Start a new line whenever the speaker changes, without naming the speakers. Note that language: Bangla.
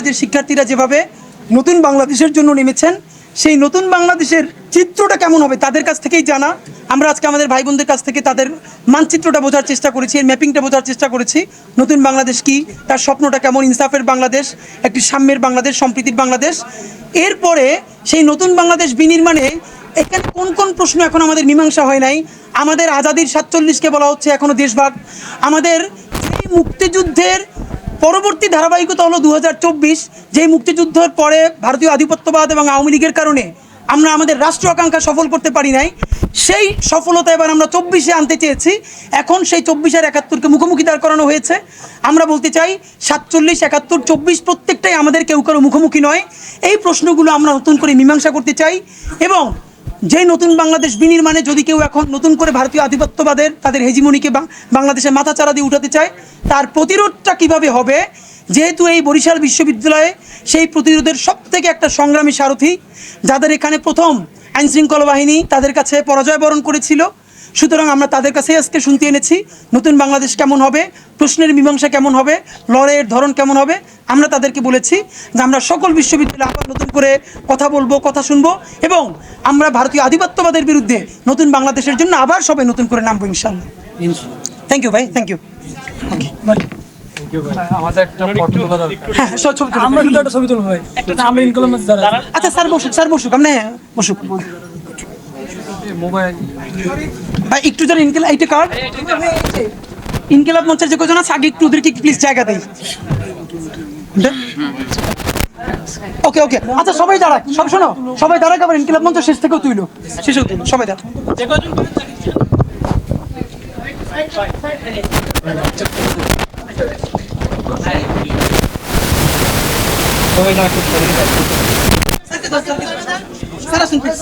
কলেজের শিক্ষার্থীরা যেভাবে নতুন বাংলাদেশের জন্য নেমেছেন, সেই নতুন বাংলাদেশের চিত্রটা কেমন হবে তাদের কাছ থেকেই জানা। আমরা আজকে আমাদের ভাই বোনদের কাছ থেকে তাদের মানচিত্রটা বোঝার চেষ্টা করেছি, এর ম্যাপিংটা বোঝার চেষ্টা করেছি। নতুন বাংলাদেশ কি, তার স্বপ্নটা কেমন, ইনসাফের বাংলাদেশ, একটি সাম্যের বাংলাদেশ, সম্প্রীতির বাংলাদেশ। এরপরে সেই নতুন বাংলাদেশ বিনির্মাণে এখানে কোন কোন প্রশ্ন এখন আমাদের মীমাংসা হয় নাই। আমাদের আজাদির 47কে বলা হচ্ছে এখনও দেশভাগ। আমাদের যেই মুক্তিযুদ্ধের পরবর্তী ধারাবাহিকতা হলো 2024, যেই মুক্তিযুদ্ধের পরে ভারতীয় আধিপত্যবাদ এবং আওয়ামী লীগের কারণে আমরা আমাদের রাষ্ট্র আকাঙ্ক্ষা সফল করতে পারি নাই, সেই সফলতা এবার আমরা 24-এ আনতে চেয়েছি। এখন সেই 24 আর 71কে মুখোমুখি দাঁড় করানো হয়েছে। আমরা বলতে চাই 47, 71, 24 প্রত্যেকটাই আমাদের কেউ কারো মুখোমুখি নয়। এই প্রশ্নগুলো আমরা নতুন করে মীমাংসা করতে চাই এবং যেই নতুন বাংলাদেশ বিনির্মাণে যদি কেউ এখন নতুন করে ভারতীয় আধিপত্যবাদের তাদের হেজিমনিকে বাংলাদেশের মাথাচাড়া দিয়ে উঠাতে চায়, তার প্রতিরোধটা কিভাবে হবে, যেহেতু এই বরিশাল বিশ্ববিদ্যালয়ে সেই প্রতিরোধের সবথেকে একটা সংগ্রামী সারথি, যাদের এখানে প্রথম আইনশৃঙ্খলা বাহিনী তাদের কাছে পরাজয় বরণ করেছিল। সুতরাং আমরা তাদের কাছে আজকে শুনতে এনেছি নতুন বাংলাদেশ কেমন হবে, প্রশ্নের মীমাংসা কেমন হবে, লড়াইয়ের ধরন কেমন হবে। আমরা তাদেরকে বলেছি যে আমরা সকল বিশ্ববিদ্যালয়ে আবার নতুন করে কথা বলবো, কথা শুনবো এবং আমরা ভারতীয় আধিপত্যবাদের বিরুদ্ধে নতুন বাংলাদেশের জন্য আবার সবাই নতুন করে নামবো ইনশাআল্লাহ। থ্যাংক ইউ ভাই, থ্যাংক ইউ। আচ্ছা স্যার বসুক, স্যার বসুক, আপনি বসুক ভাই। একটু যারা এইটা কার্ড ইনকিলাব মঞ্চের যে কজন আছে আগে একটু ওদেরকে প্লিজ জায়গা দেই। ওকে ওকে, আচ্ছা সবাই দাঁড়াক, সব শোনো, সবাই দাঁড়াক। আবার ইনকিলাব মঞ্চ শেষ থেকেও তুইলো, শেষেও তুইলো, সবাই দাঁড়াক। স্যার আসুন প্লিজ।